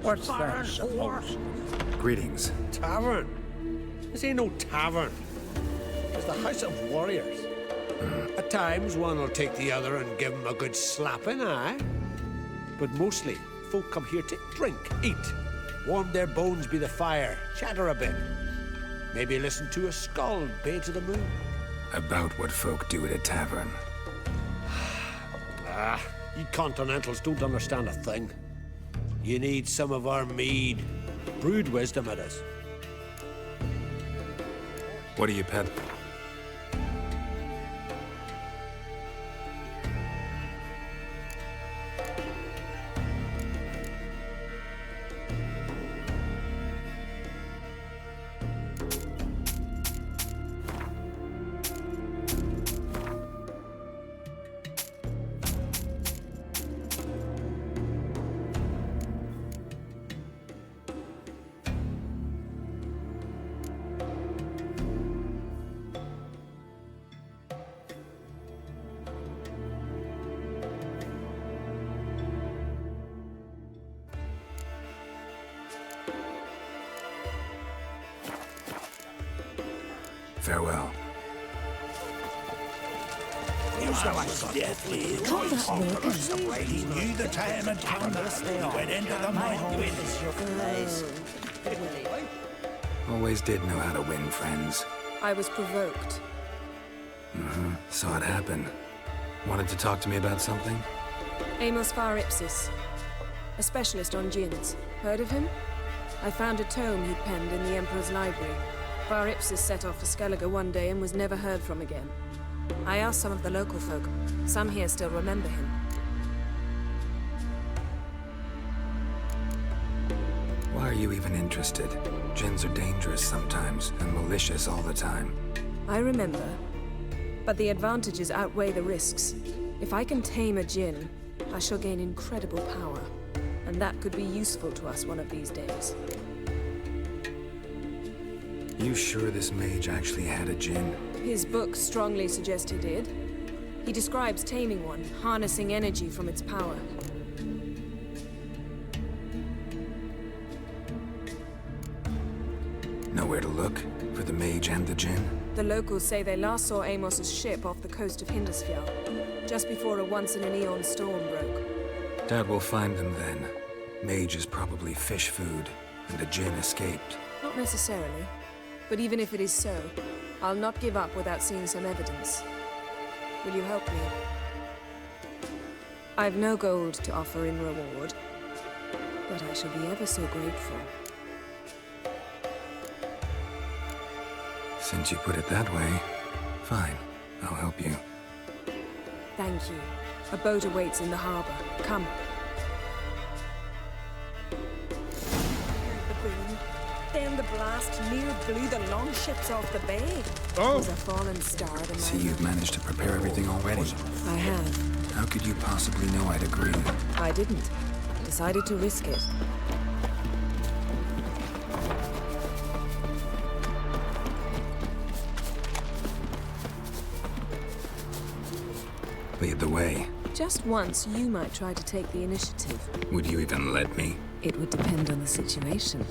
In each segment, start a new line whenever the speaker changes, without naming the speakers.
What's that supposed?
Greetings.
Tavern? This ain't no tavern. It's the House of Warriors. At times, one will take the other and give 'em a good slapping, aye? But mostly, folk come here to drink, eat, warm their bones by the fire, chatter a bit. Maybe listen to a skull bay to the moon.
About what folk do at a tavern.
You continentals don't understand a thing. You need some of our mead. Brewed wisdom it is.
What do you peddle? Farewell.
He knew the time and time. He went into the mine with.
Always did know how to win friends.
I was provoked.
Saw it happen. Wanted to talk to me about something?
Amos Far Ipsis, a specialist on djinns. Heard of him? I found a tome he'd penned in the Emperor's library. Far Ipsis set off for Skellige one day and was never heard from again. I asked some of the local folk. Some here still remember him.
Why are you even interested? Djinns are dangerous sometimes, and malicious all the time.
I remember. But the advantages outweigh the risks. If I can tame a djinn, I shall gain incredible power. And that could be useful to us one of these days.
You sure this mage actually had a djinn?
His books strongly suggest he did. He describes taming one, harnessing energy from its power.
Nowhere to look for the mage and the djinn?
The locals say they last saw Amos's ship off the coast of Hindisfjall, just before a once-in-an-eon storm broke.
Doubt we'll find them then. Mage is probably fish food, and the djinn escaped.
Not necessarily. But even if it is so, I'll not give up without seeing some evidence. Will you help me? I've no gold to offer in reward, but I shall be ever so grateful.
Since you put it that way, fine. I'll help you.
Thank you. A boat awaits in the harbor. Come. The boom. Then the blast near blew the longships off the bay.
Oh!
It was a fallen star.
See, you've managed to prepare everything already.
I have.
How could you possibly know I'd agree?
I didn't. Decided to risk it.
Lead the way.
Just once, you might try to take the initiative.
Would you even let me?
It would depend on the situation.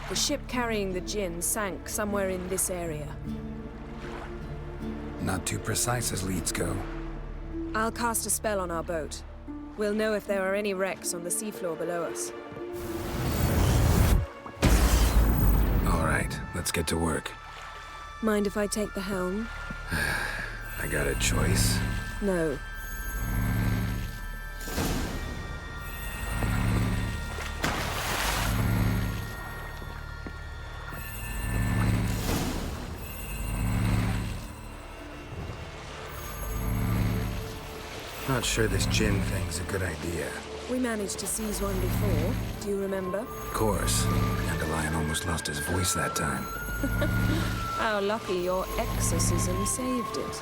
The ship carrying the djinn sank somewhere in this area.
Not too precise as leads go.
I'll cast a spell on our boat. We'll know if there are any wrecks on the seafloor below us.
All right, let's get to work.
Mind if I take the helm?
I got a choice.
No.
Not sure this djinn thing's a good idea.
We managed to seize one before. Do you remember?
Of course. Dandelion almost lost his voice that time.
How lucky your exorcism saved it.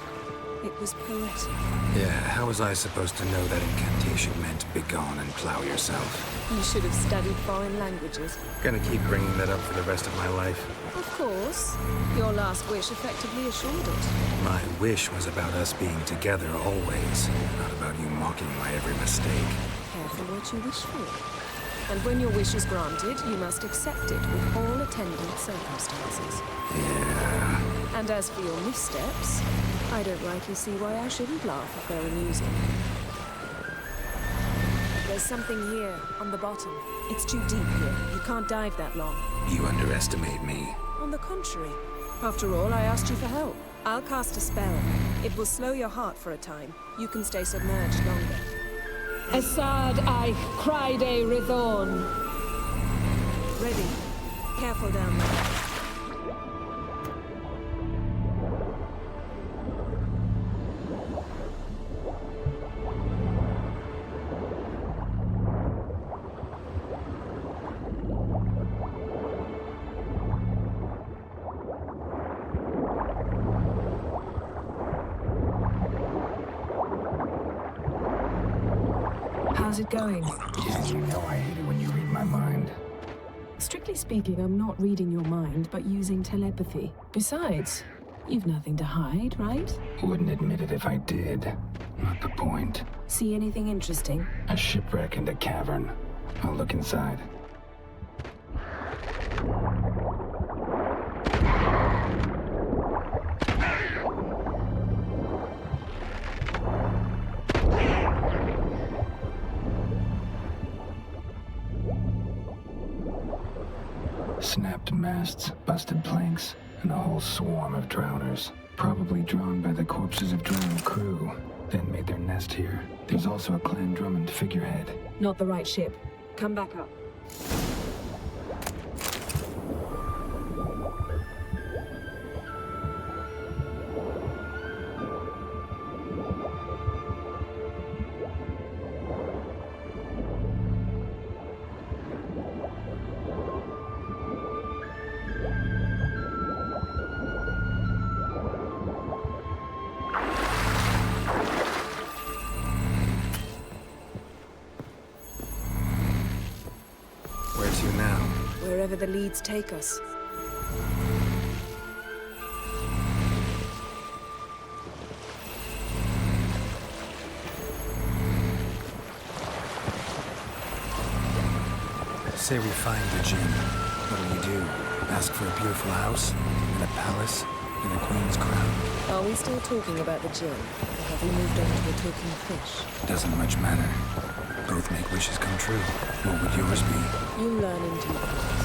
It was poetic.
Yeah, how was I supposed to know that incantation meant begone and plow yourself?
You should have studied foreign languages.
Gonna keep bringing that up for the rest of my life.
Of course. Your last wish effectively assured it.
My wish was about us being together always, not about you mocking my every mistake.
Careful what you wish for. And when your wish is granted, you must accept it with all attendant circumstances.
Yeah.
And as for your missteps, I don't rightly see why I shouldn't laugh if they're amusing. There's something here, on the bottom. It's too deep here. You can't dive that long.
You underestimate me.
On the contrary. After all, I asked you for help. I'll cast a spell. It will slow your heart for a time. You can stay submerged longer.
Assad I Cryde Rithorn.
Ready. Careful down there. How's it going?
Yeah, you know I hate it when you read my mind.
Strictly speaking, I'm not reading your mind, but using telepathy. Besides, you've nothing to hide, right?
Wouldn't admit it if I did. Not the point.
See anything interesting?
A shipwreck and a cavern. I'll look inside. Snapped masts, busted planks, and a whole swarm of drowners. Probably drawn by the corpses of drowned crew, then made their nest here. There's also a Clan Drummond figurehead.
Not the right ship. Come back up.
Where to now?
Wherever the leads take us.
Say we find the Jinn. What'll you do? Ask for a beautiful house? And a palace? And a queen's crown?
Are we still talking about the Jinn? Or have we moved on to the talking fish?
Doesn't much matter. Both make wishes come true. What would yours be?
You learn in due course.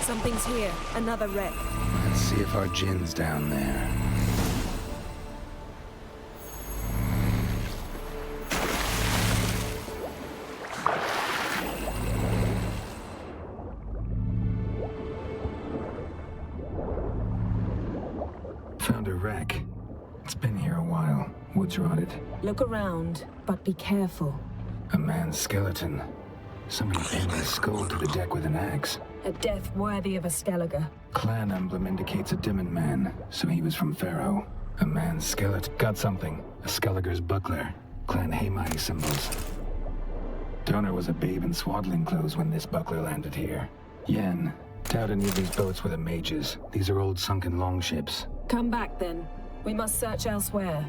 Something's here. Another wreck.
Let's see if our Jinn's down there. Found a wreck. It's been here a while. Wood's rotted.
Look around, but be careful.
A man's skeleton. Somebody pinned his skull to the deck with an axe.
A death worthy of a Skellige.
Clan emblem indicates a Dimmen man, so he was from Pharaoh. A man's skeleton. Got something. A Skellige's buckler. Clan Haemai symbols. Donor was a babe in swaddling clothes when this buckler landed here. Yen. Doubt any of these boats were the mages. These are old sunken longships.
Come back then. We must search elsewhere.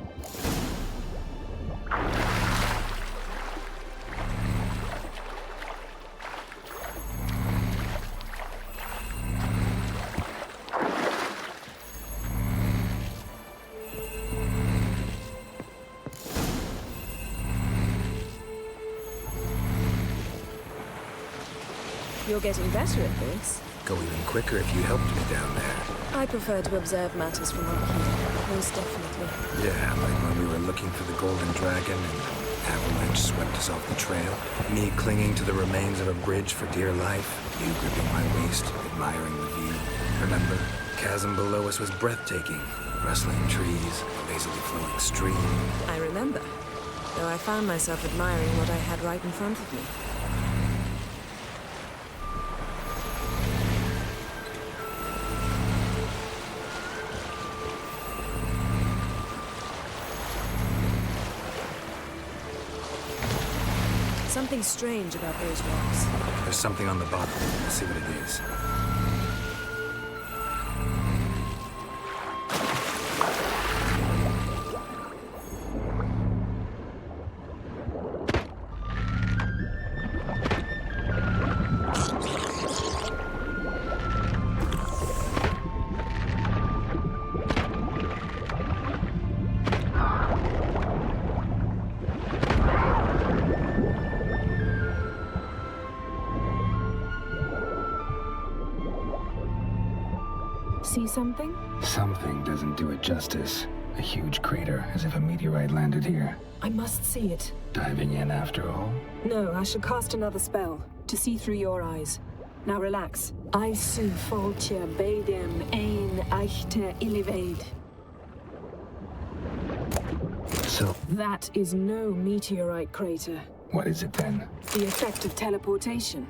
You're getting better at this.
Go even quicker if you helped me down there.
I prefer to observe matters from up here, most definitely.
Yeah, like when we were looking for the Golden Dragon and an avalanche swept us off the trail. Me clinging to the remains of a bridge for dear life. You gripping my waist, admiring the view. Remember, chasm below us was breathtaking. Rustling trees, basil
feel extreme.
I remember, though I found myself admiring what I had right in front of me. Something strange about those rocks.
There's something on the bottom. Let's see what it is.
See something?
Something doesn't do it justice. A huge crater, as if a meteorite landed here.
I must see it.
Diving in after all?
No, I shall cast another spell to see through your eyes. Now relax. I su foltje bedem ein echte illivaid.
So,
That is no meteorite crater.
what is it then?
The effect of teleportation.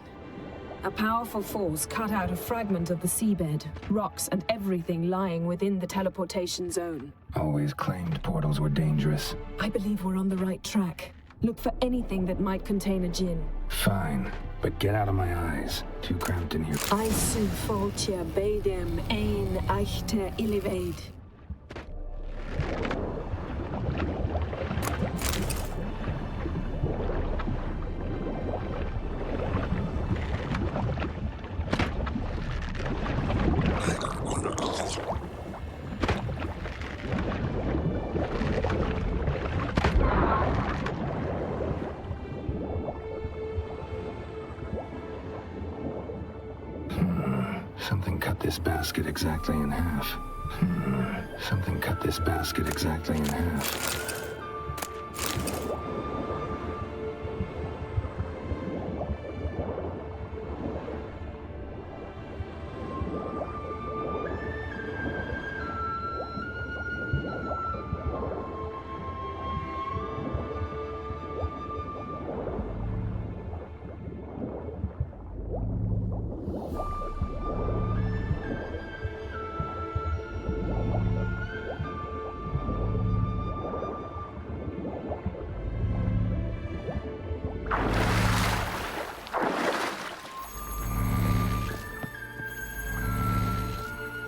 A powerful force cut out a fragment of the seabed, rocks and everything lying within the teleportation zone.
Always claimed portals were dangerous.
I believe we're on the right track. Look for anything that might contain a djinn.
Fine, but get out of my eyes. Too cramped in here.
I su foltje bedem ein echte illivaid.
Something cut this basket exactly in half. Something cut this basket exactly in half.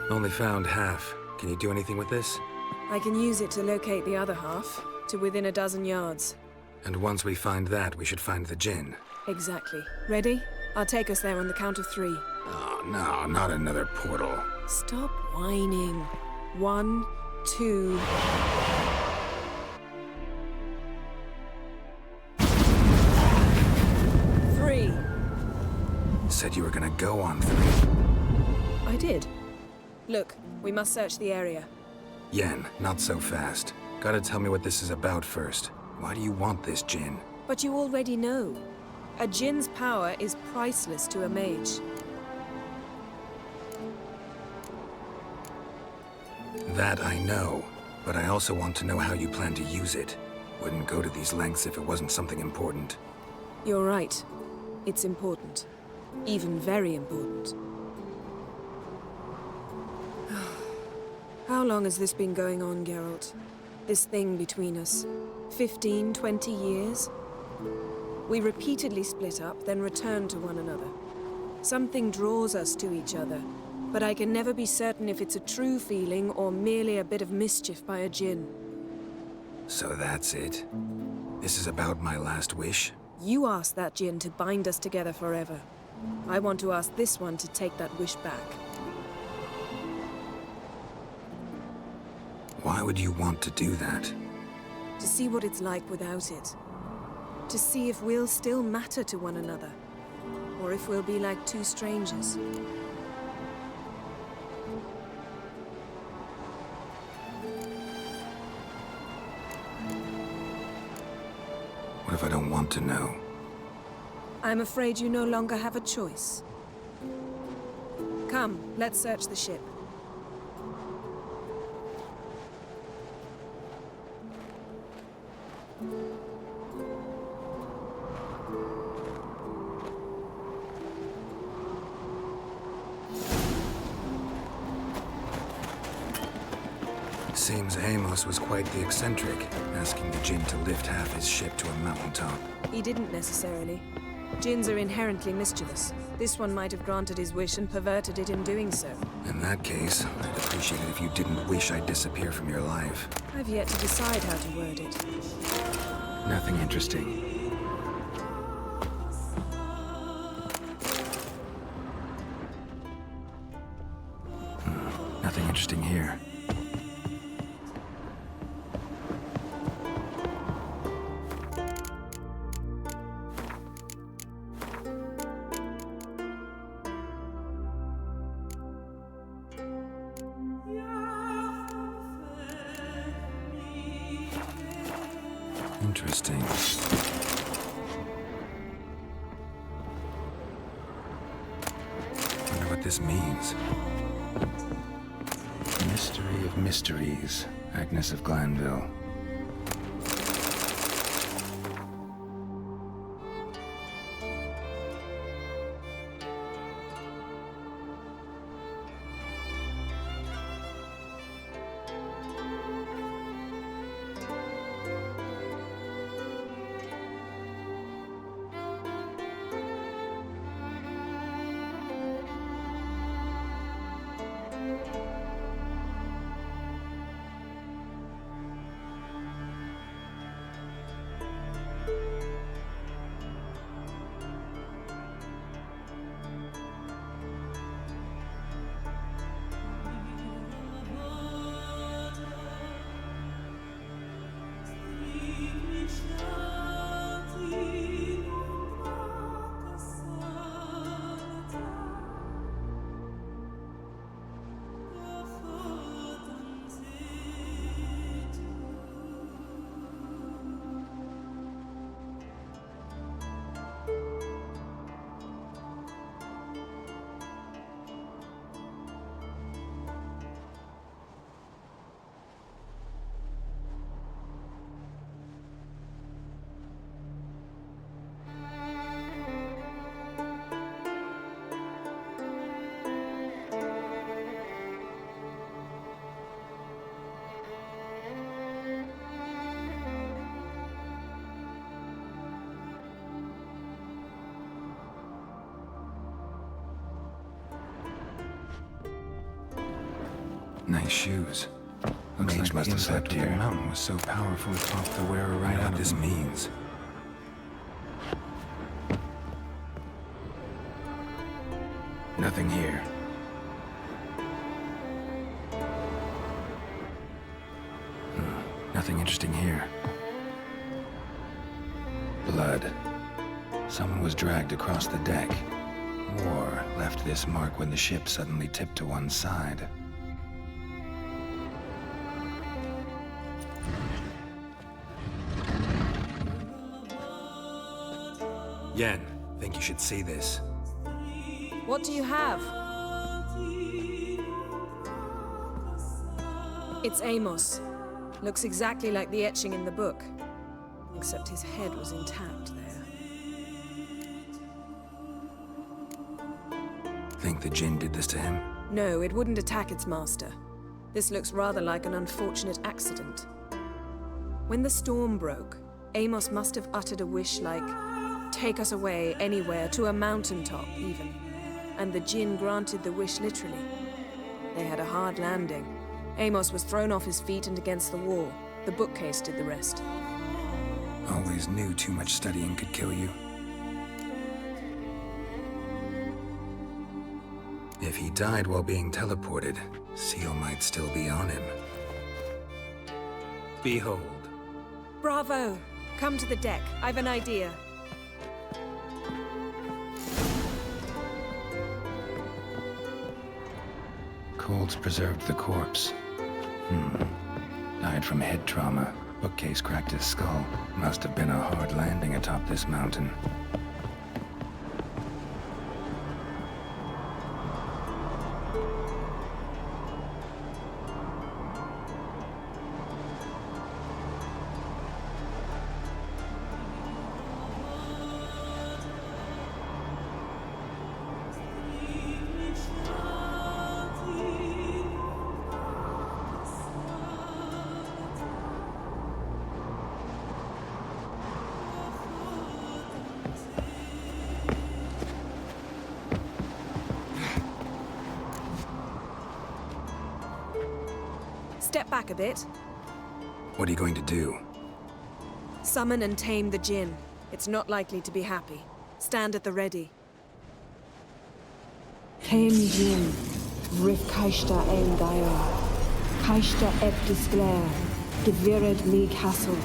Only found half. Can you do anything with this?
I can use it to locate the other half, to within a dozen yards.
And once we find that, we should find the djinn.
Exactly. Ready? I'll take us there on the count of 3.
Oh, no, not another portal.
Stop whining. 1, 2... Three.
Said you were gonna go on 3.
I did. Look, we must search the area.
Yen, not so fast. Gotta tell me what this is about first. Why do you want this djinn?
But you already know. A djinn's power is priceless to a mage.
That I know, but I also want to know how you plan to use it. Wouldn't go to these lengths if it wasn't something important.
You're right. It's important. Even very important. How long has this been going on, Geralt? This thing between us? 15, 20 years? We repeatedly split up, then returned to one another. Something draws us to each other, but I can never be certain if it's a true feeling or merely a bit of mischief by a djinn.
So that's it? This is about my last wish?
You asked that djinn to bind us together forever. I want to ask this one to take that wish back.
Why would you want to do that?
To see what it's like without it. To see if we'll still matter to one another. Or if we'll be like two strangers.
What if I don't want to know?
I'm afraid you no longer have a choice. Come, let's search the ship.
Seems Amos was quite the eccentric, asking the Jinn to lift half his ship to a mountaintop.
He didn't necessarily. Jinns are inherently mischievous. This one might have granted his wish and perverted it in doing so.
In that case, I'd appreciate it if you didn't wish I'd disappear from your life.
I've yet to decide how to word it.
Nothing interesting. Nothing interesting here. Interesting. Wonder what this means. Mystery of mysteries. Agnes of Glanville. Nice shoes. Looks like must have slept here. The mountain was so powerful it popped the wearer right out of this means. Nothing here. Nothing interesting here. Blood. Someone was dragged across the deck. Or left this mark when the ship suddenly tipped to one side. Yen, think you should see this.
What do you have? It's Amos. Looks exactly like the etching in the book. Except his head was intact there.
Think the Jinn did this to him?
No, it wouldn't attack its master. This looks rather like an unfortunate accident. When the storm broke, Amos must have uttered a wish like, "Take us away, anywhere, to a mountaintop, even." And the Jinn granted the wish literally. They had a hard landing. Amos was thrown off his feet and against the wall. The bookcase did the rest.
Always knew too much studying could kill you. If he died while being teleported, Seal might still be on him. Behold.
Bravo! Come to the deck. I've an idea.
Colds preserved the corpse. Died from head trauma. Bookcase cracked his skull. Must have been a hard landing atop this mountain.
step back a bit.
What are you going to do?
Summon and tame the Jinn. It's not likely to be happy. Stand at the ready.
Came Jin, Rif Kaishta ein Gaia, Kaishta eb disglair, Gevired me castle.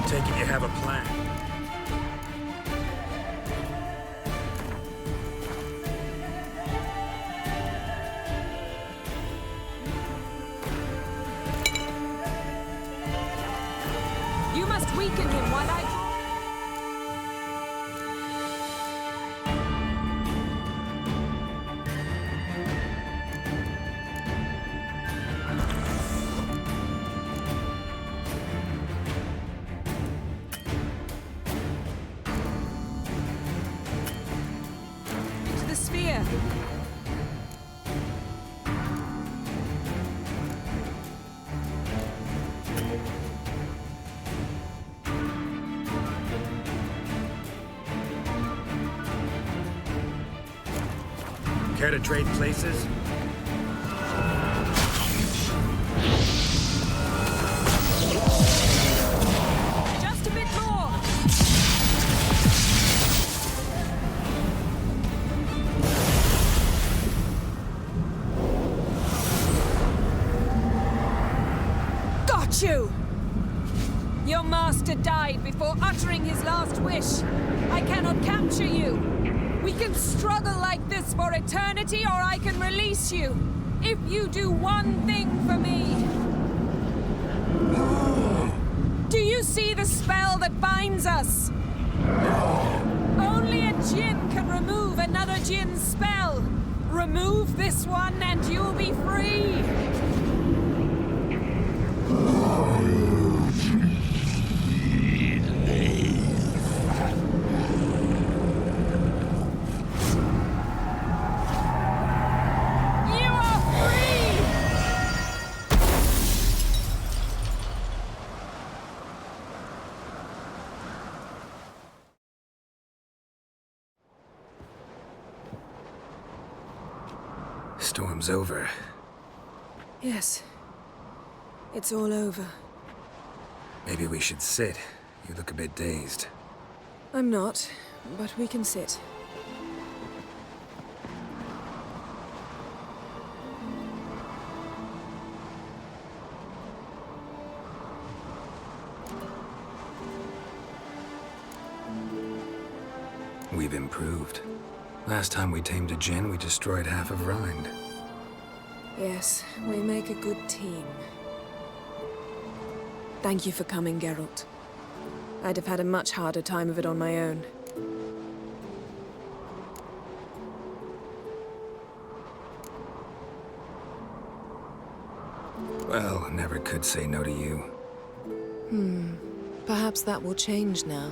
Take it you have a plan.
You must weaken him while I... To the sphere.
Care to trade places?
Just a bit more. Got you! Your master died before uttering his last wish. I cannot capture you. We can struggle like this for eternity, or I can release you. If you do one thing for me. Do you see the spell that binds us? Only a Jinn can remove another Jinn's spell. Remove this one and you'll be free. You are free!
Storm's over.
Yes. It's all over.
Maybe we should sit. You look a bit dazed.
I'm not, but we can sit.
We've improved. Last time we tamed a Jinn, we destroyed half of Rind.
Yes, we make a good team. Thank you for coming, Geralt. I'd have had a much harder time of it on my own.
Well, never could say no to you.
Perhaps that will change now.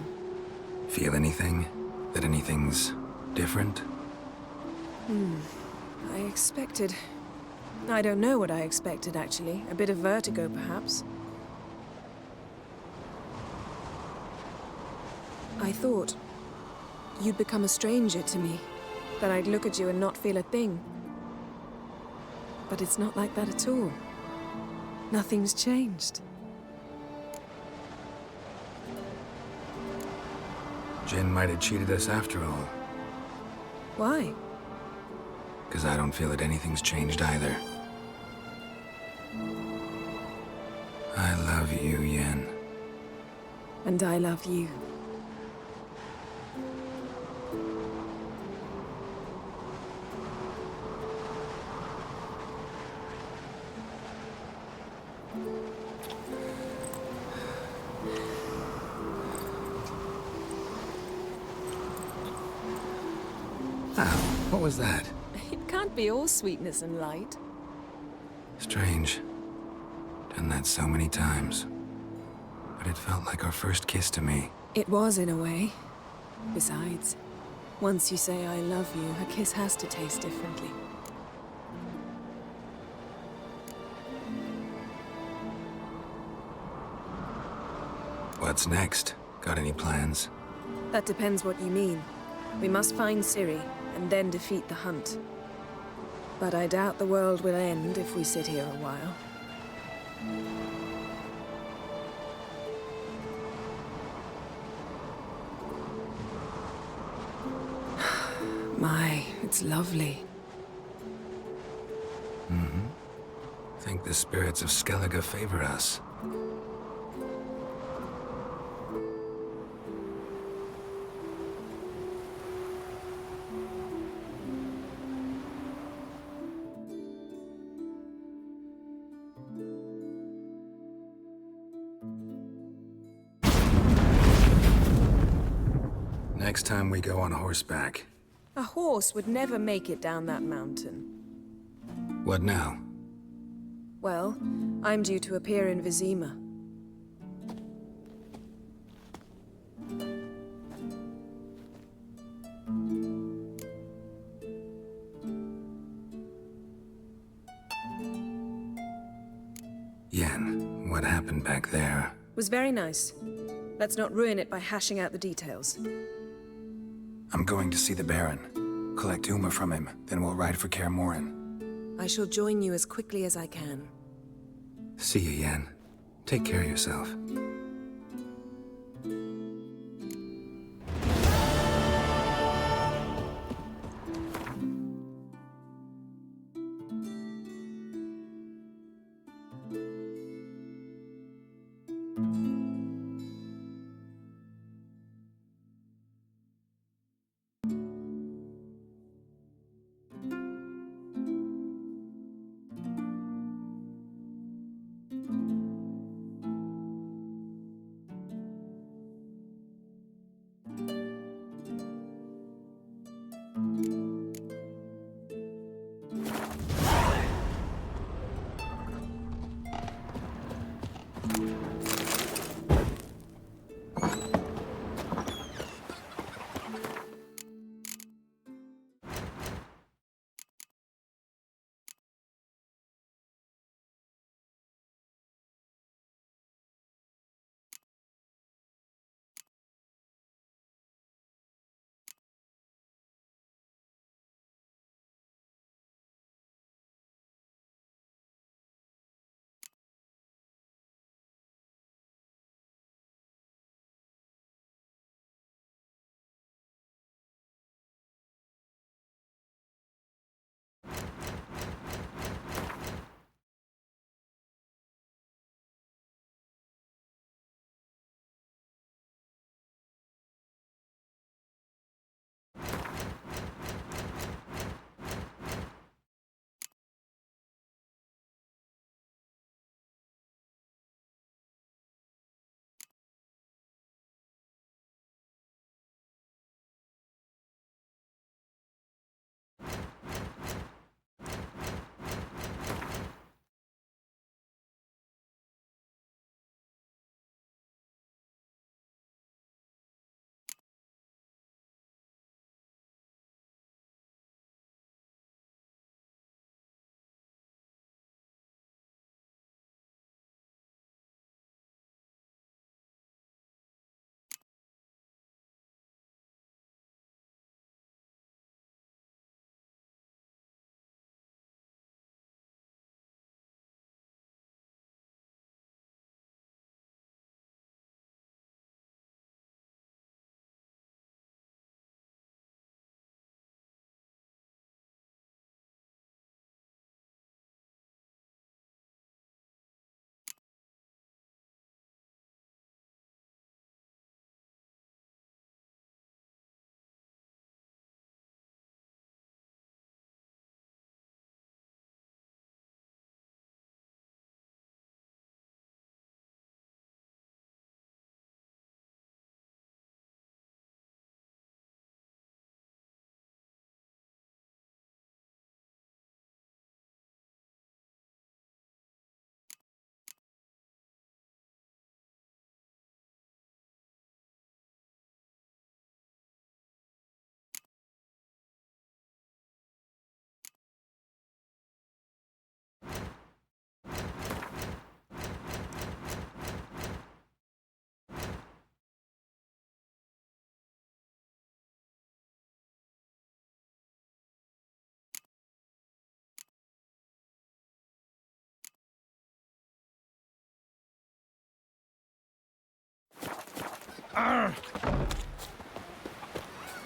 Feel anything? That anything's different?
I expected... I don't know what I expected, actually. A bit of vertigo, perhaps. I thought you'd become a stranger to me. That I'd look at you and not feel a thing. But it's not like that at all. Nothing's changed.
Jinn might have cheated us after all.
Why?
Because I don't feel that anything's changed either. I love you, Yen.
And I love you.
Wow, what was that?
It can't be all sweetness and light.
Strange. Done that so many times. But it felt like our first kiss to me.
It was, in a way. Besides, once you say I love you, a kiss has to taste differently.
What's next? Got any plans?
That depends what you mean. We must find Ciri, and then defeat the hunt. But I doubt the world will end if we sit here a while. My, it's lovely.
Think the spirits of Skellige favor us. Next time we go on horseback.
A horse would never make it down that mountain.
What now?
Well, I'm due to appear in Vizima.
Yen, what happened back there?
Was very nice. Let's not ruin it by hashing out the details.
I'm going to see the Baron. Collect Uma from him, then we'll ride for Kaer Morhen.
I shall join you as quickly as I can.
See you, Yen. Take care of yourself.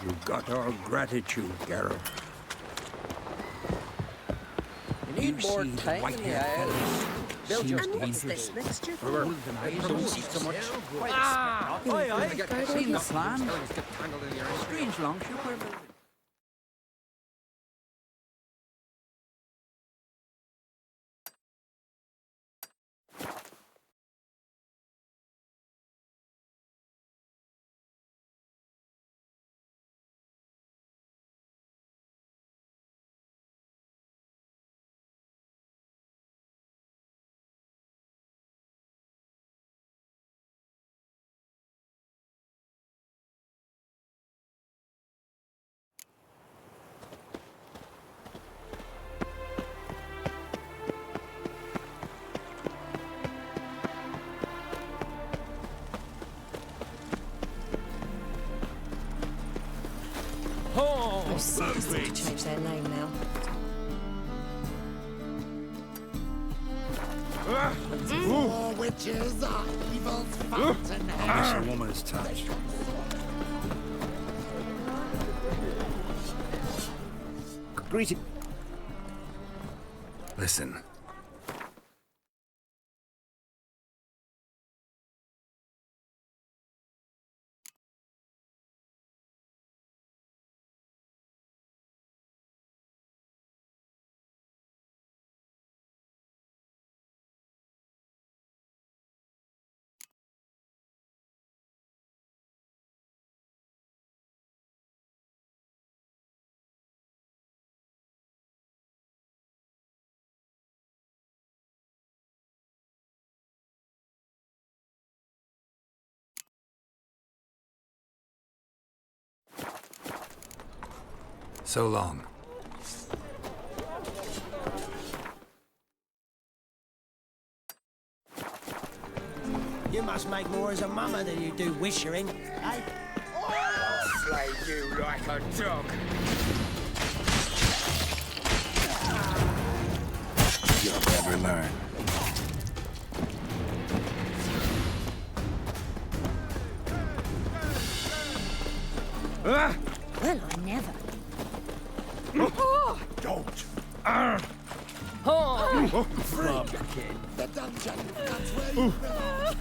You got our gratitude, Geralt.
You need more time in the Isles. Build your
And what's this mixture?
don't see so much.
I've seen the plan. Strange longship we're building.
Those cities need to change their name now.
Four witches are evil's fountainhead.
It's a woman's touch.
Greeting.
Listen. So long.
You must make more as a mama than you do wishering, eh?
Slay you like a dog.
You'll never learn.
Well, I never.
Don't. The dungeon. That's where you belong.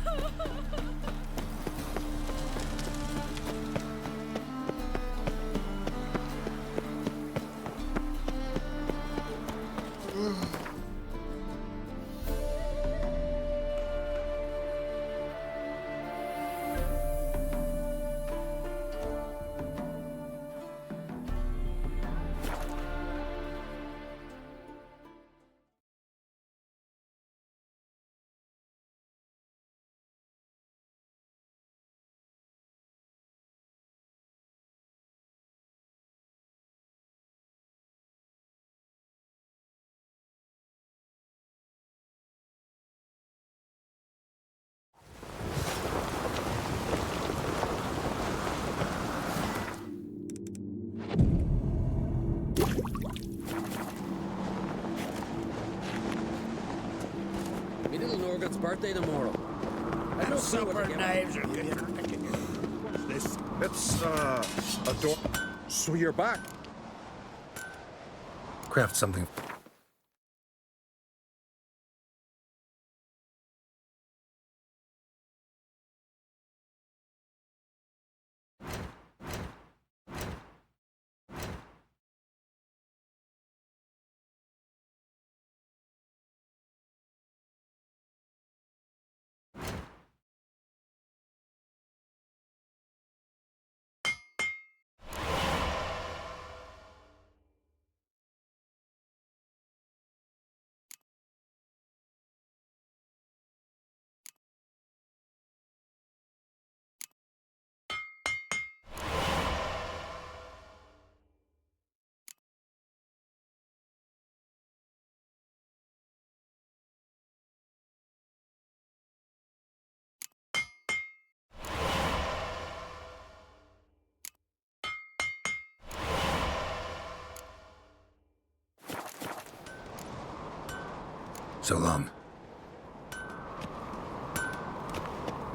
My little Norgot's birthday tomorrow. I don't see what
Super
to give him.
knives are good for picking it. What's this?
It's, a door. So you're back.
Craft something. So long.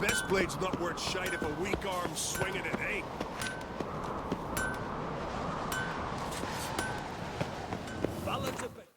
best blade's not worth shite if a weak arm's swinging it, eh?
Balance a bit.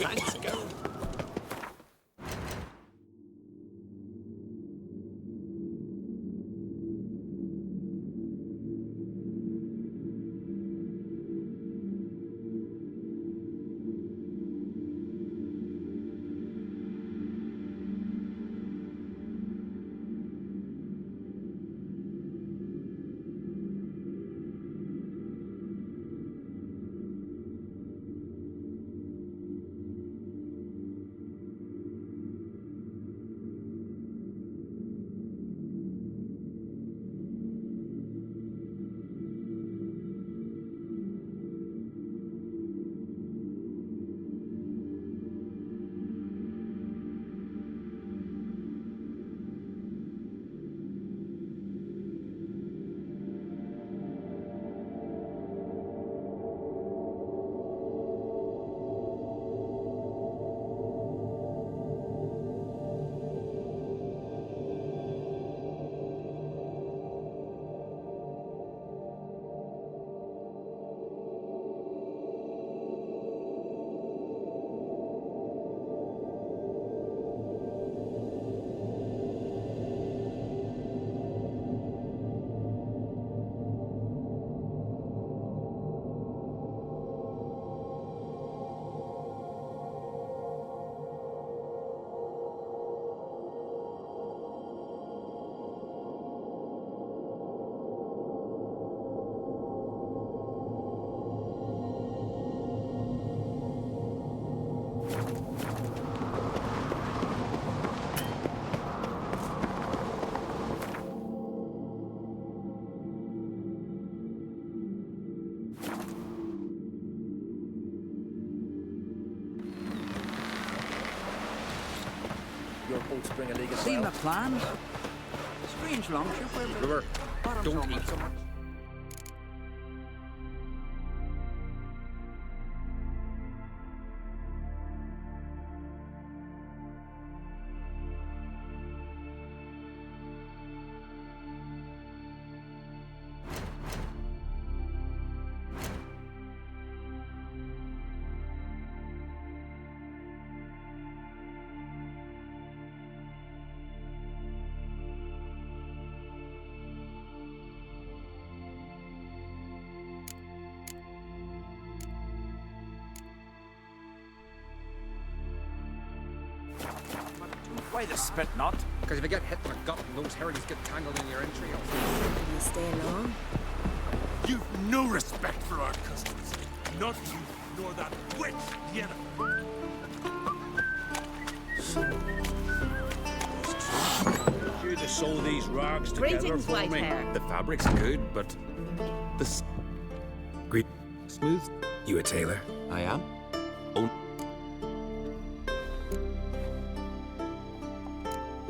Thanks, girl.
Your boats bring a league of
Seen the
sail.
plans? Strange longship.
River, don't eat.
Why the spit knot?
Because if you get hit in the gut and those herrings get tangled in your entrails.
Can you stay long?
You've no respect for our customs. Not you, nor that witch, Yennefer.
You'd have sold these rags together
Greetings,
for
white
me.
hair.
The fabric's good, but the great smooth. You a tailor?
I am.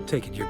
Take it you're...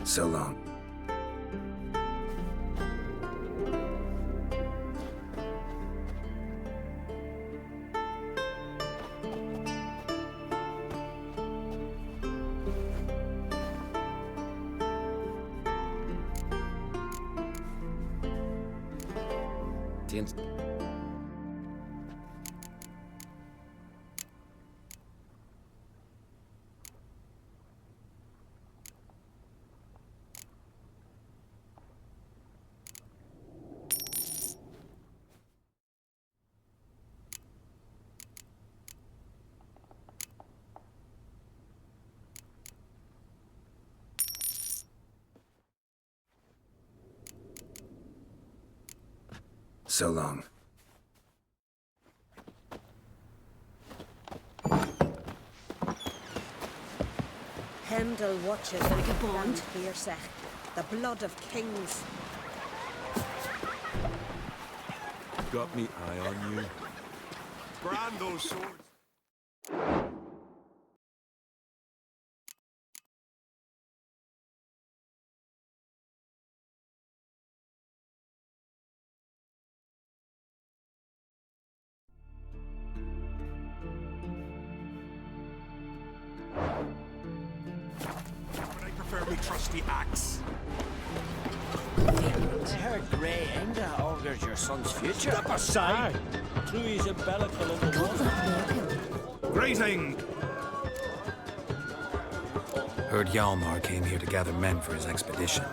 So long.
Tain't...
So long.
Hendel watches Bond Fierce, the blood of kings.
Got me eye on you. Brand those swords. But I prefer me trusty axe.
I heard Grey Enda augurs your son's future.
Step aside!
Trui's a bellicle of the water.
Greeting!
Heard Hjalmar came here to gather men for his expedition.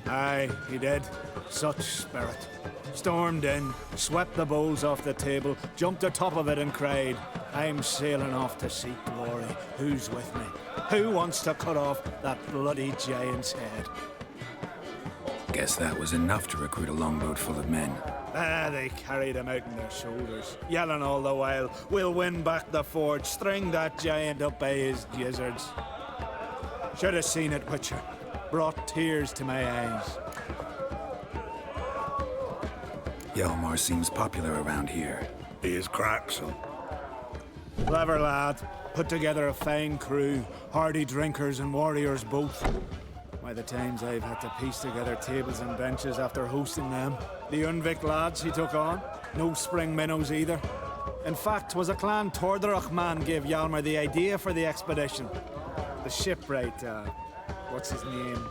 Aye, he did. Such spirit. Stormed in, swept the bowls off the table, jumped atop of it and cried, I'm sailing off to seek glory. Who's with me? Who wants to cut off that bloody giant's head?
Guess that was enough to recruit a longboat full of men.
They carried him out on their shoulders, yelling all the while, we'll win back the forge, string that giant up by his gizzards. Should have seen it, Witcher. Brought tears to my eyes.
Hjalmar seems popular around here.
He is crack, son. Clever lad. Put together a fine crew, hardy drinkers and warriors both. By the times I've had to piece together tables and benches after hosting them. The Unvik lads he took on, no spring minnows either. In fact, 'twas a clan Tordarach man gave Hjalmar the idea for the expedition. The shipwright, what's his name?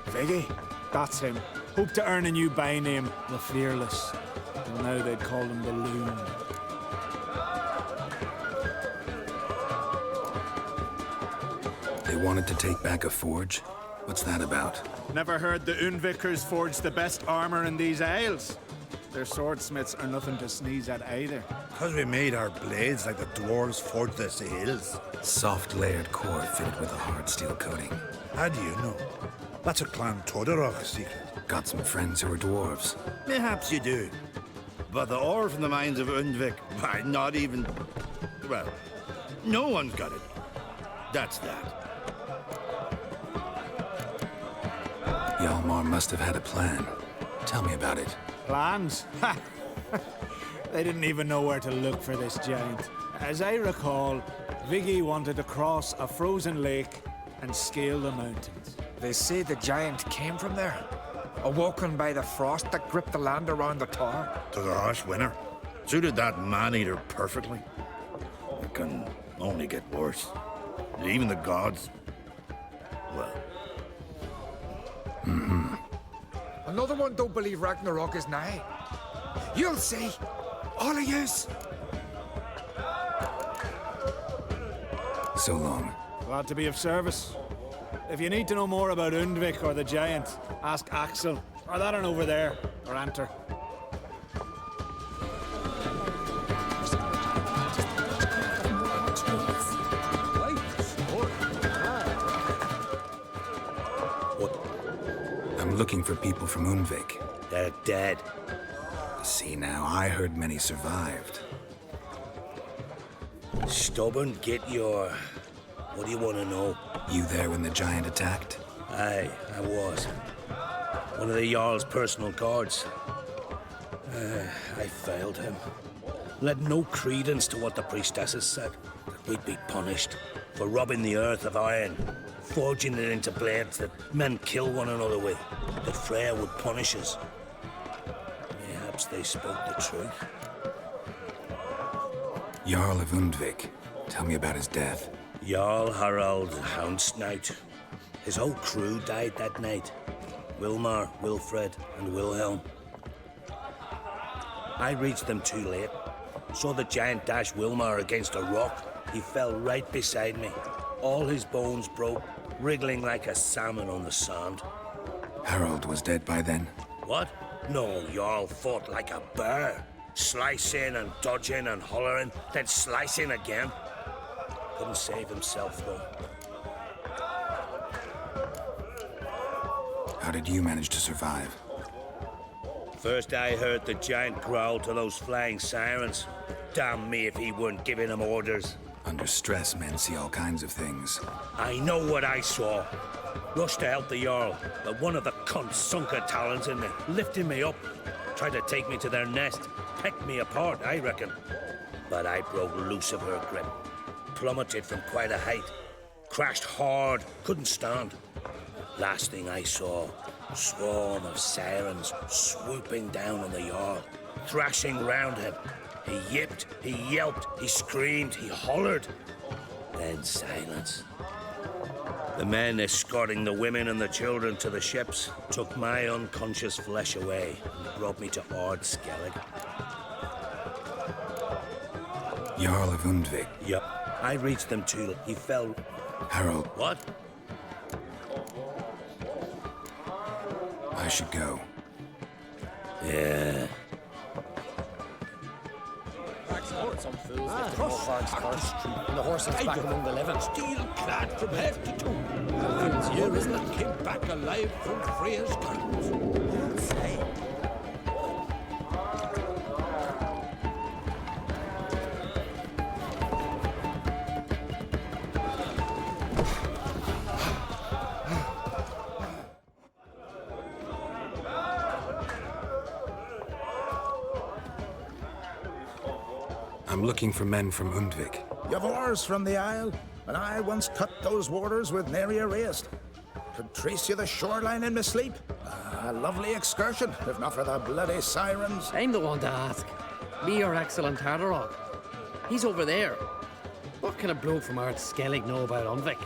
Viggy? That's him. Hoped to earn a new byname, the Fearless. And now they'd call him the Loon.
They wanted to take back a forge? What's that about?
Never heard the Unvikers forged the best armor in these isles. Their swordsmiths are nothing to sneeze at either.
Because we made our blades like the dwarves forged their sails.
Soft layered core fitted with a hard steel coating.
How do you know? That's a Clan Tordarach secret.
Got some friends who are dwarves.
Mayhaps you do. But the ore from the mines of Undvik, why, not even... Well, no one's got it. That's that.
Hjalmar must have had a plan. Tell me about it.
Plans? Ha! They didn't even know where to look for this giant. As I recall, Viggy wanted to cross a frozen lake and scale the mountains.
They say the giant came from there, awoken by the frost that gripped the land around the tower.
To the harsh winter. Suited that man-eater perfectly. It can only get worse. Even the gods... well...
Another one don't believe Ragnarok is nigh. You'll see. All of yous.
So long.
Glad to be of service. If you need to know more about Undvik or the giant, ask Axel, or that one over there, or Anter.
I'm looking for people from Undvik.
They're dead.
See now, I heard many survived.
Stubborn, get your... What do you want to know?
You there when the giant attacked?
Aye, I was. One of the Jarl's personal guards. I failed him. Led no credence to what the priestesses said. That we'd be punished for robbing the earth of iron, forging it into blades that men kill one another with, that Freya would punish us. Perhaps they spoke the truth.
Jarl of Undvik. Tell me about his death.
Jarl Harald Houndsnout. His whole crew died that night. Wilmar, Wilfred, and Wilhelm. I reached them too late. Saw the giant dash Wilmar against a rock. He fell right beside me. All his bones broke, wriggling like a salmon on the sand.
Harold was dead by then?
What? No, Jarl fought like a bear. Slicing and dodging and hollering, then slicing again. Couldn't save himself, though.
How did you manage to survive?
First I heard the giant growl to those flying sirens. Damn me if he weren't giving them orders.
Under stress, men see all kinds of things.
I know what I saw. Rushed to help the Jarl, but one of the cunts sunk her talons in me, lifting me up. Tried to take me to their nest. Pecked me apart, I reckon. But I broke loose of her grip. Plummeted from quite a height. Crashed hard, couldn't stand. Last thing I saw, swarm of sirens swooping down on the Jarl, thrashing round him. He yipped, he yelped, he screamed, he hollered. Then silence. The men escorting the women and the children to the ships took my unconscious flesh away and brought me to Ard Skellig.
Jarl of Undvik?
Yup. I reached them too. He fell...
Harold.
What?
I should go.
Yeah.
Some fools left the farms first, and the horses back among the living.
Steel-clad from head to toe. Fools you, isn't it? Came back alive from Freya's gardens.
Don't say.
I'm looking for men from Undvik.
Yavors from the Isle, and I once cut those waters with nary a raist. Could trace you the shoreline in my sleep. A lovely excursion, if not for the bloody sirens.
I'm the one to ask. Me or excellent Haderog. He's over there. What can a bloke from Ard Skellig know about Undvik?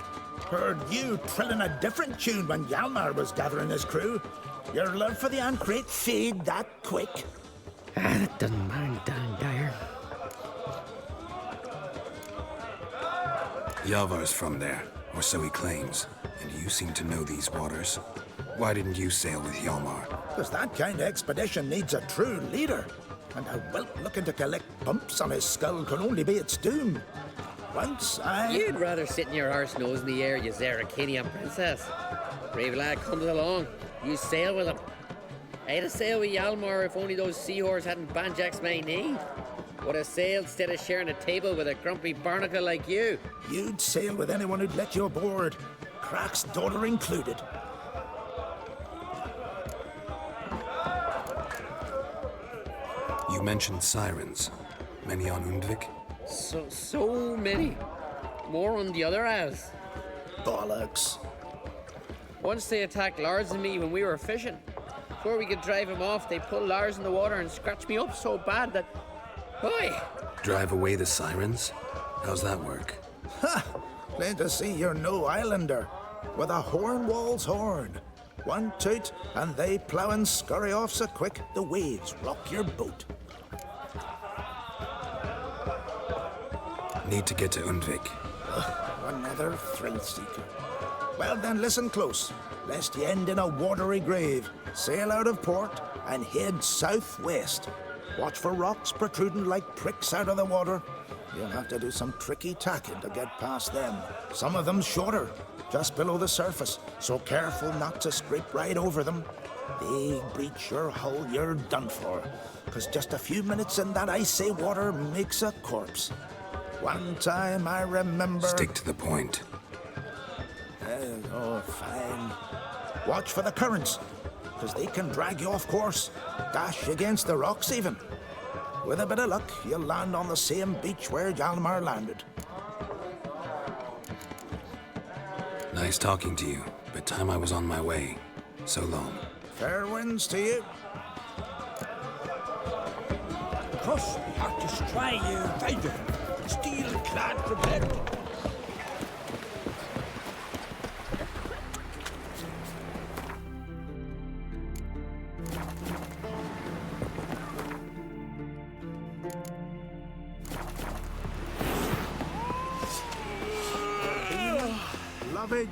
Heard you trilling a different tune when Hjalmar was gathering his crew. Your love for the Ancrate fade that quick.
That doesn't mind Dan Dyer.
Yavar's from there, or so he claims. And you seem to know these waters. Why didn't you sail with Hjalmar?
Because that kind of expedition needs a true leader. And a whelp looking to collect bumps on his skull can only be its doom. Once I...
You'd rather sit in your arse nose in the air, you Zarakinian princess. Brave lad comes along. You sail with him. I'd have sailed with Hjalmar if only those seahorses hadn't banjaxed my knee. Would have sailed instead of sharing a table with a grumpy barnacle like you.
You'd sail with anyone who'd let you aboard. Crack's daughter included.
You mentioned sirens. Many on Undvik?
So many. More on the other isles.
Bollocks.
Once they attacked Lars and me when we were fishing. Before we could drive him off, they pulled Lars in the water and scratched me up so bad that... Oi!
Drive away the sirens? How's that work?
Ha! Plain to see you're no islander. With a Hornwall's horn. One toot, and they plough and scurry off so quick the waves rock your boat.
Need to get to Undvik.
Another thrill seeker. Well then, listen close, lest you end in a watery grave. Sail out of port and head southwest. Watch for rocks protruding like pricks out of the water. You'll have to do some tricky tacking to get past them. Some of them shorter, just below the surface, so careful not to scrape right over them. They breach your hull, you're done for. 'Cause just a few minutes in that icy water makes a corpse. One time I remember...
Stick to the point.
Oh, fine. Watch for the currents, 'cause they can drag you off course, dash against the rocks even. With a bit of luck, you'll land on the same beach where Hjalmar landed.
Nice talking to you, but time I was on my way. So long.
Fair winds to you.
Cross the Arctic try you, Vader. Steel-clad from head to toe.
cabbage,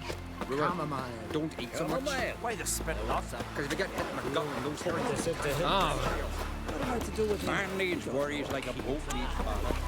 chamomile.
Don't eat so much.
Why the spit lots of?
Because if you get hit in the gut and those hurts.
What am I to do with him?
Man needs worries like a boat needs ballast.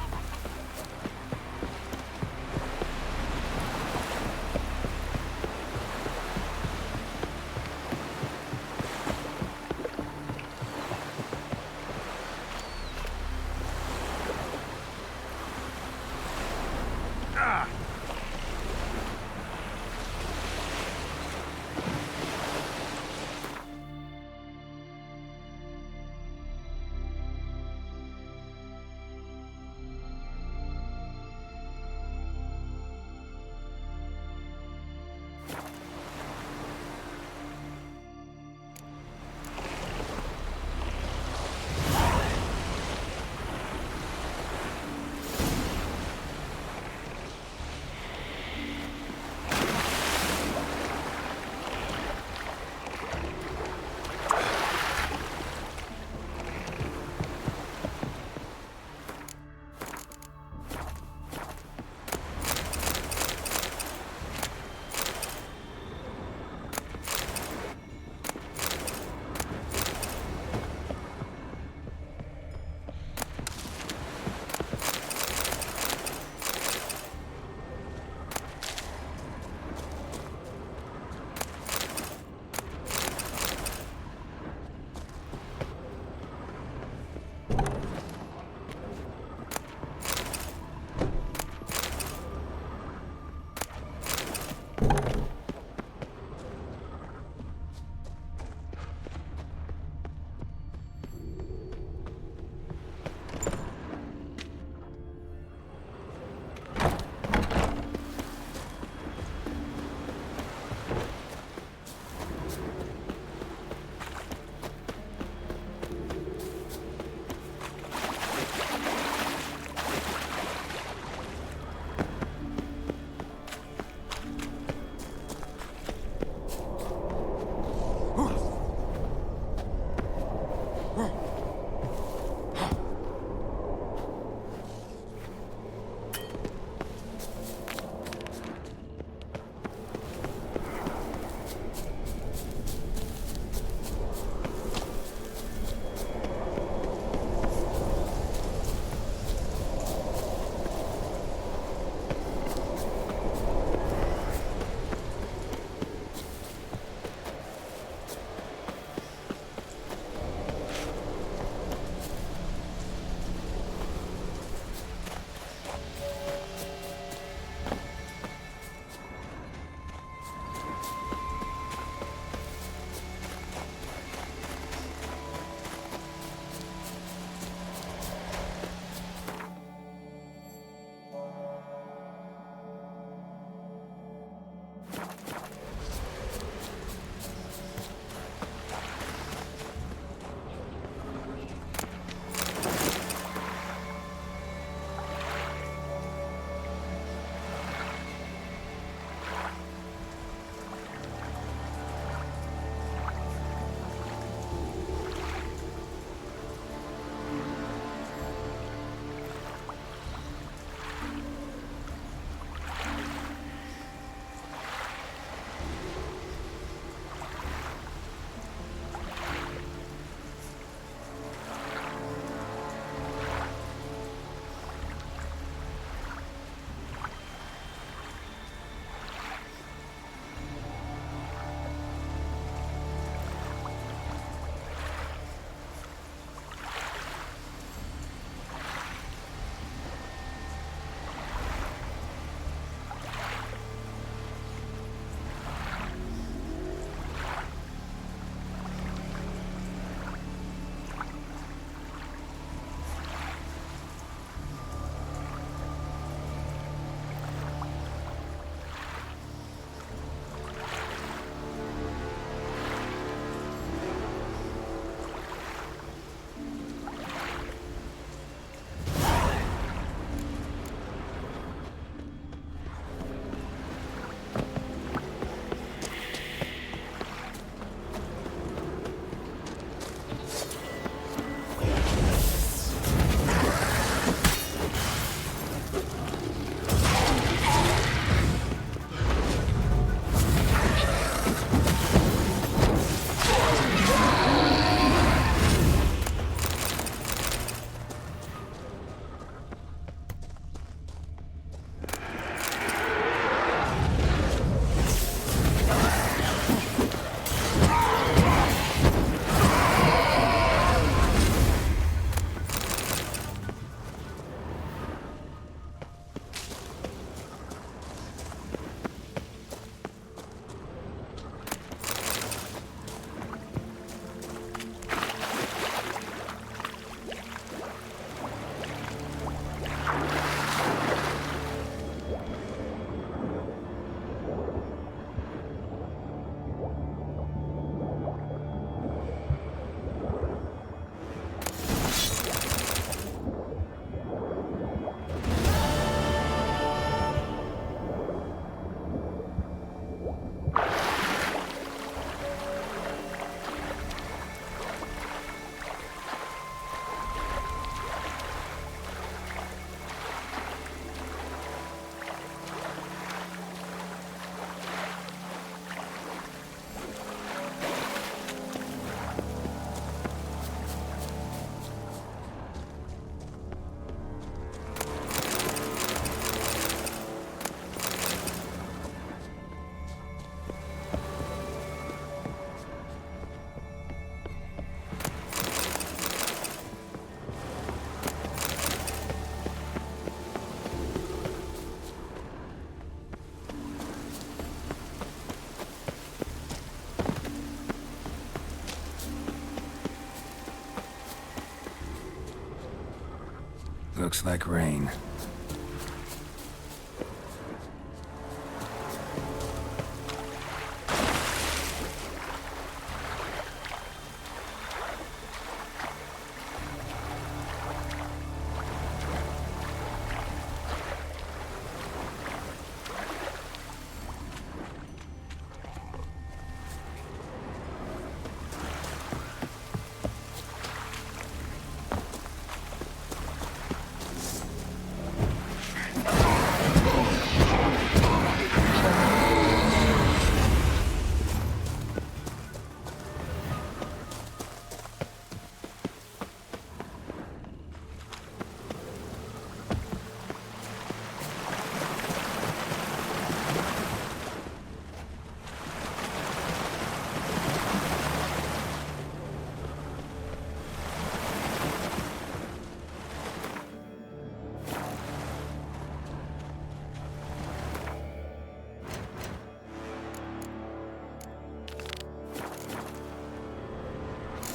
Looks like rain.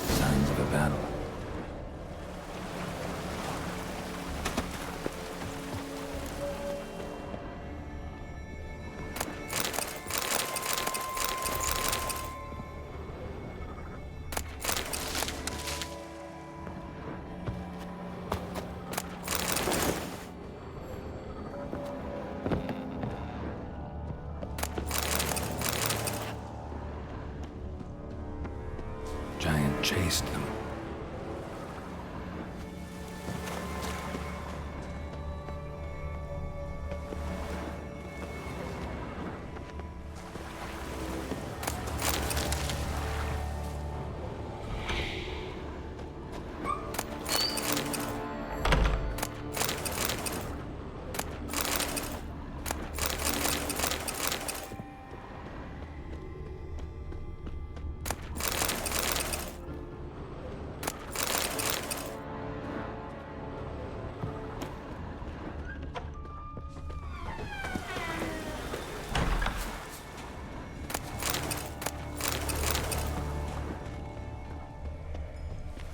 Signs of a battle. Giant chased them.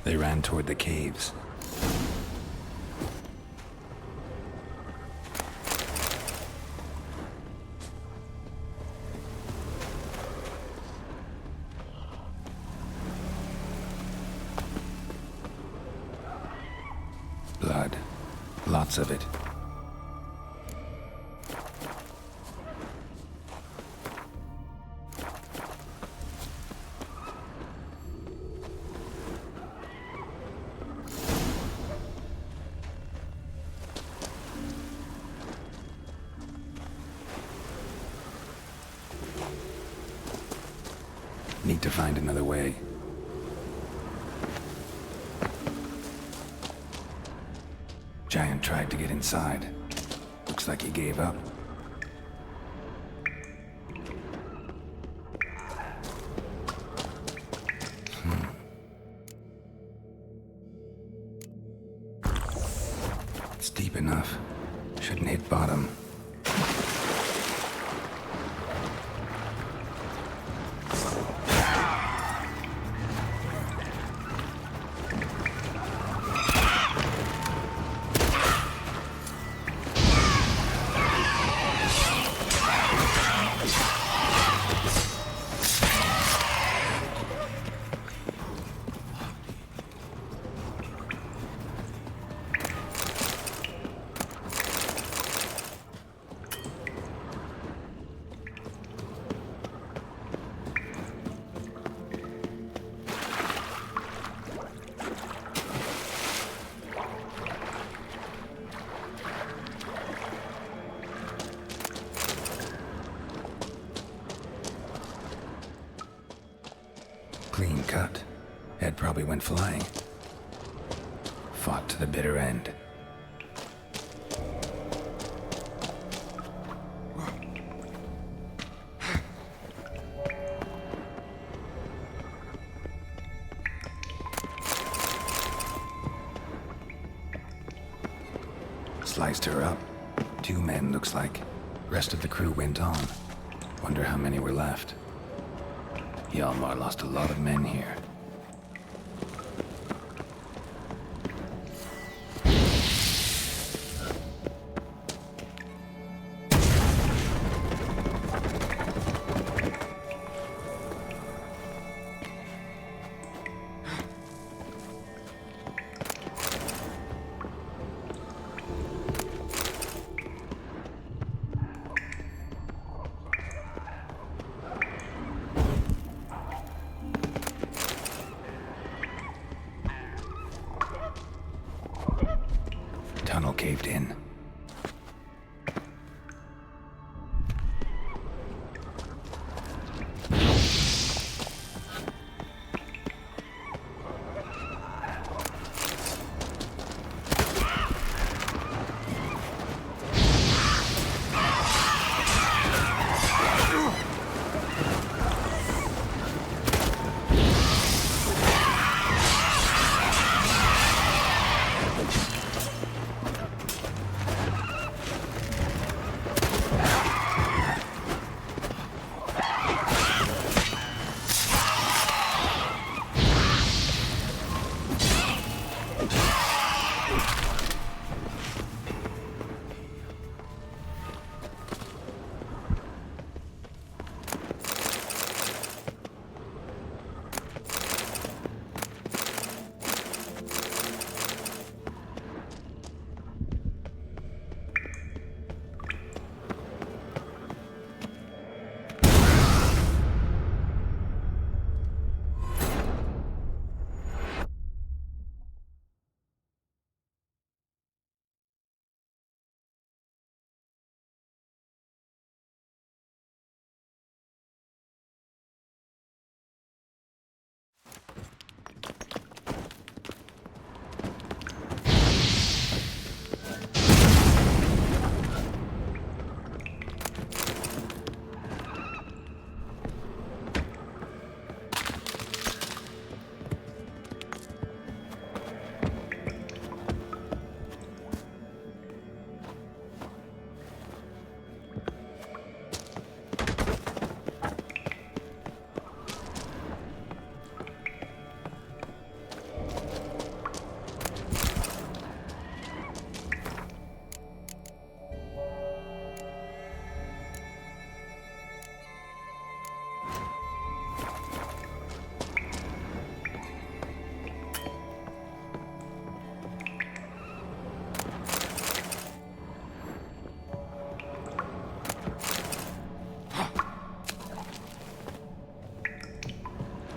They ran toward the caves. Blood. Lots of it. Need to find another way. Giant tried to get inside. Looks like he gave up. It's deep enough. Shouldn't hit bottom. Clean cut. Head probably went flying. Fought to the bitter end. Sliced her up. 2 men, looks like. Rest of the crew went on. Wonder how many were left. Hjalmar lost a lot of men here. caved in.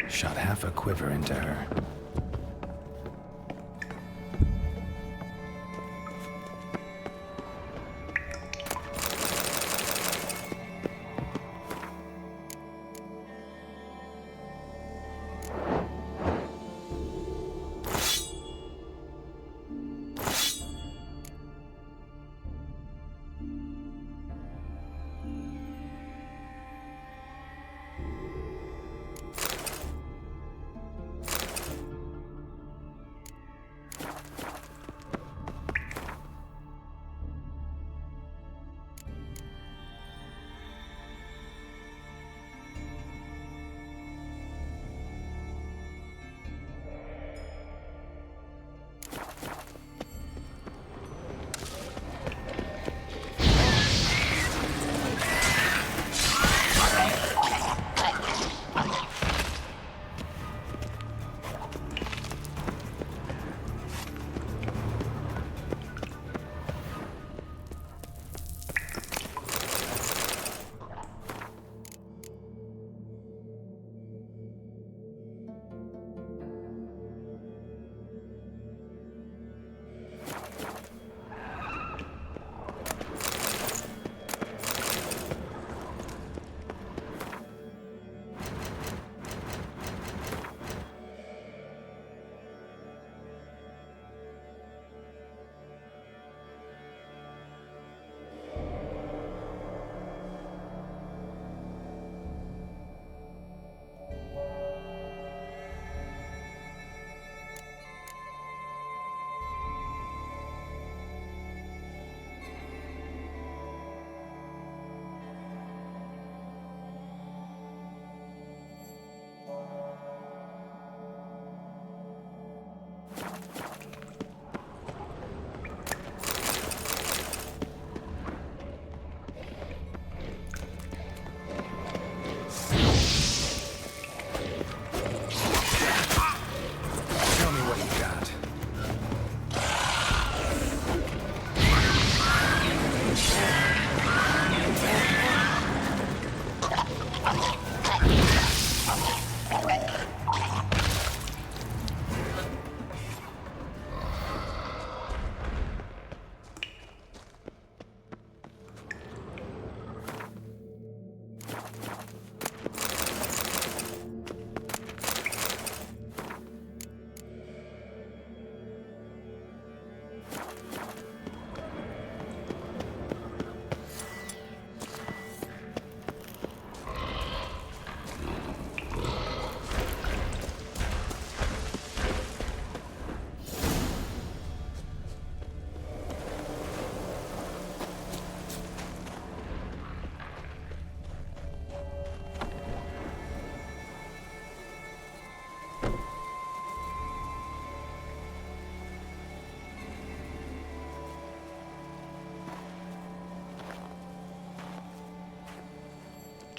Shot half a quiver into her.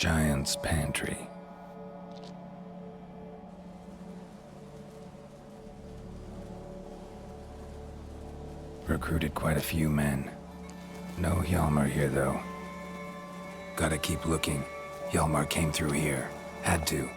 Giant's Pantry. Recruited quite a few men. No Hjalmar here, though. Gotta keep looking. Hjalmar came through here. Had to.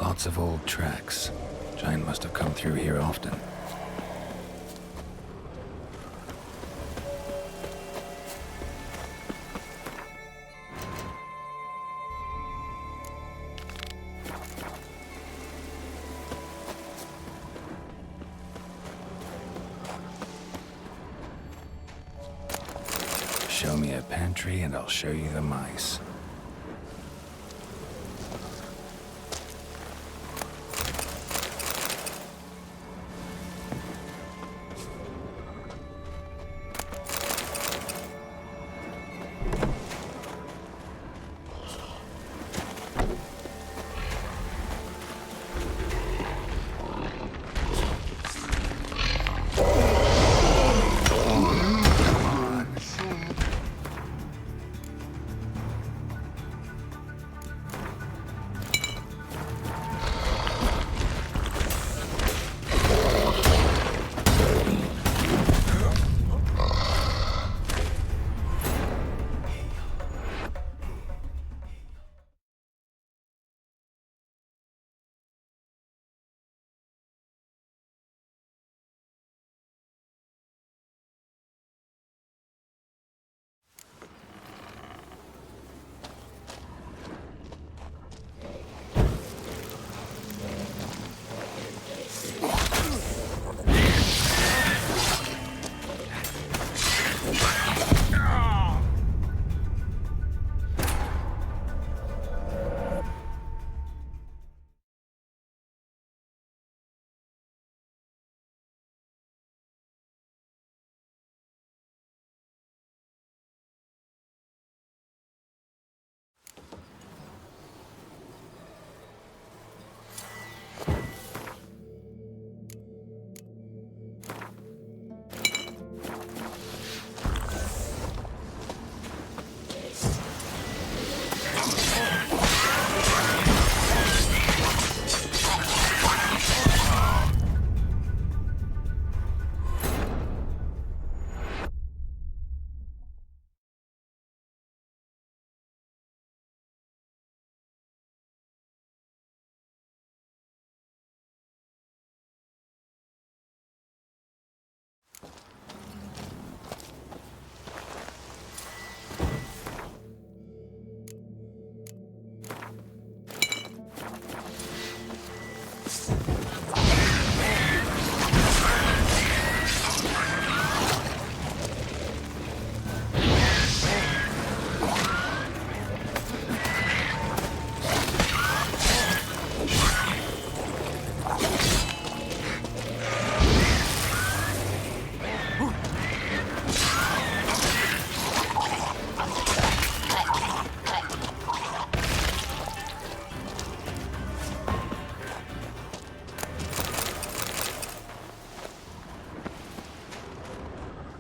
Lots of old tracks. Giant must have come through here often. Show me a pantry and I'll show you the mice.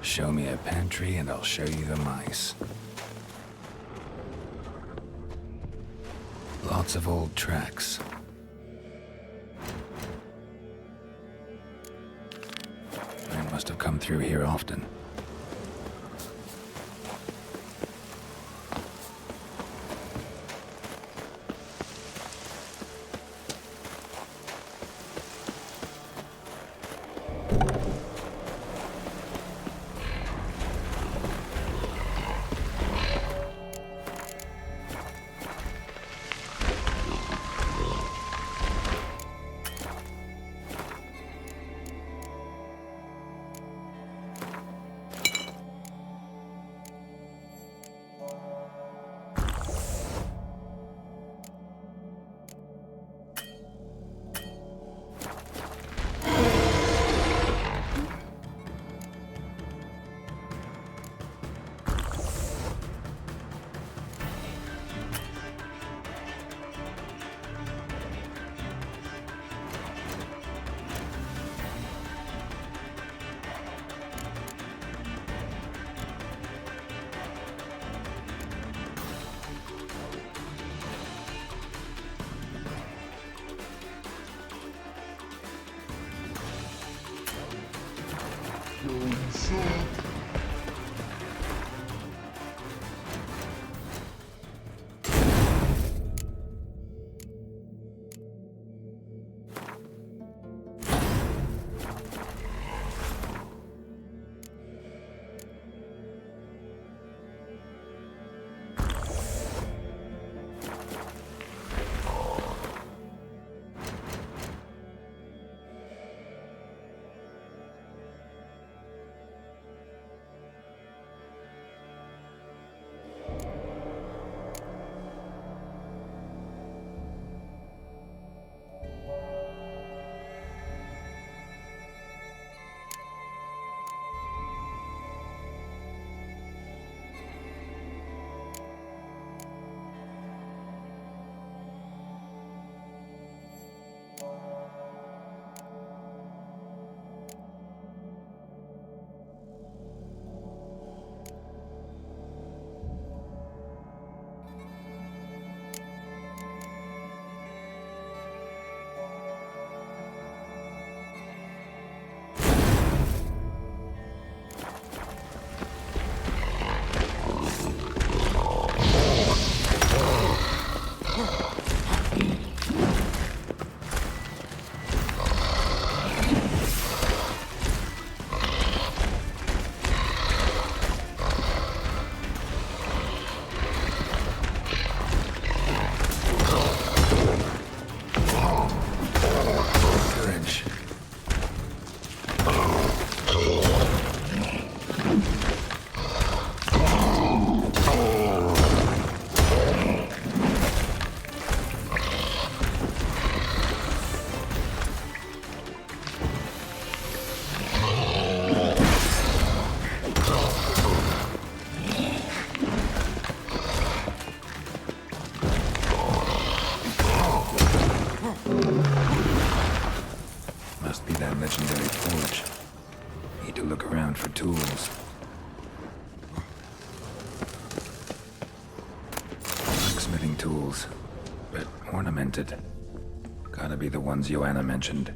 Show me a pantry and I'll show you the mice. Lots of old tracks. Men must have come through here often. tools. Blacksmithing tools, but ornamented. Gotta be the ones Joanna mentioned.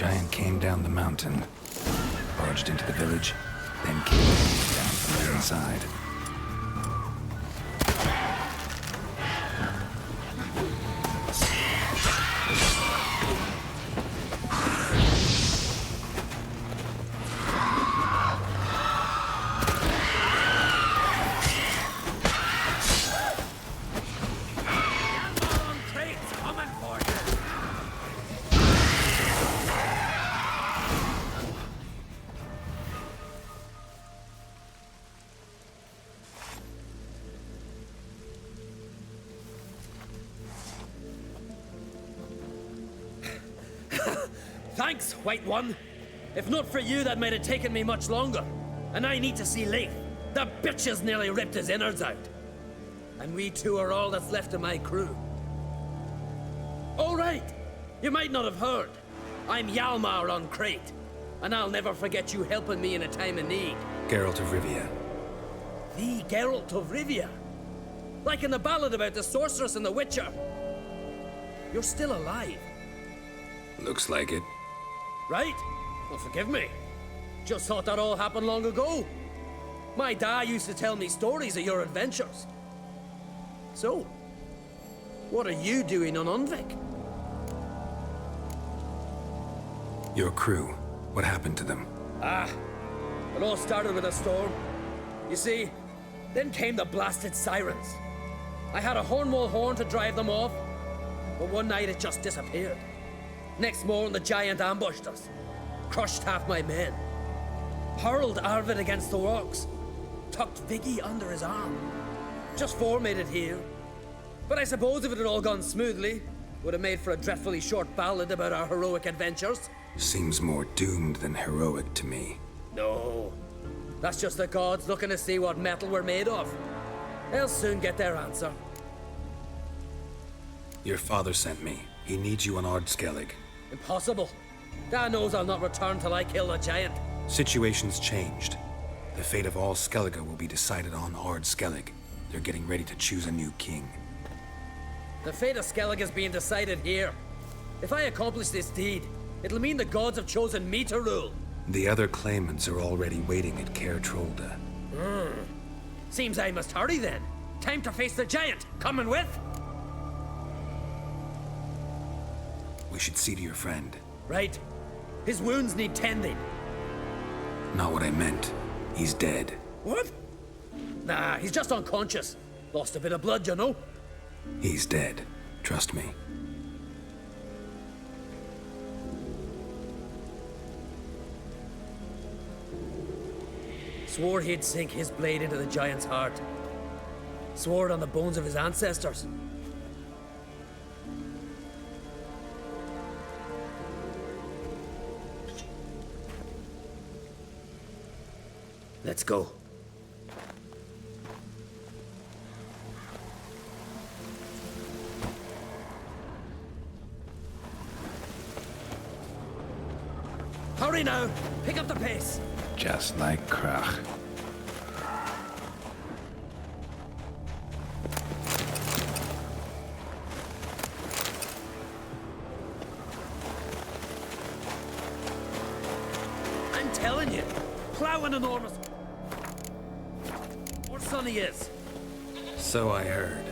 Giant came down the mountain, barged into the village, then came down from the inside.
Thanks, White One. If not for you, that might have taken me much longer. And I need to see Leif. The bitch has nearly ripped his innards out. And we two are all that's left of my crew. All right. You might not have heard. I'm Hjalmar on Crete. And I'll never forget you helping me in a time of need.
Geralt of Rivia.
The Geralt of Rivia? Like in the ballad about the sorceress and the witcher. You're still alive.
Looks like it.
Right? Well, forgive me. Just thought that all happened long ago. My dad used to tell me stories of your adventures. So, what are you doing on Unvik?
Your crew. What happened to them?
It all started with a storm. You see, then came the blasted sirens. I had a Hornwall horn to drive them off, but one night it just disappeared. Next morning, the giant ambushed us, crushed half my men, hurled Arvid against the rocks, tucked Viggy under his arm. Just four made it here. But I suppose if it had all gone smoothly, would have made for a dreadfully short ballad about our heroic adventures.
Seems more doomed than heroic to me.
No. That's just the gods looking to see what metal we're made of. They'll soon get their answer.
Your father sent me. He needs you on Ard Skellig.
Impossible. Dad knows I'll not return till I kill the giant.
Situation's changed. The fate of all Skellige will be decided on Ard Skellig. They're getting ready to choose a new king.
The fate of Skellig is being decided here. If I accomplish this deed, it'll mean the gods have chosen me to rule.
The other claimants are already waiting at Caer Trolda.
Seems I must hurry then. Time to face the giant. Coming with?
We should see to your friend.
Right. His wounds need tending.
Not what I meant. He's dead.
What? Nah, he's just unconscious. Lost a bit of blood, you know.
He's dead. Trust me.
Swore he'd sink his blade into the giant's heart. Swore it on the bones of his ancestors. Let's go. Hurry now! Pick up the pace!
Just like Krach.
I'm telling you, plowing enormous. More son he is.
So I heard.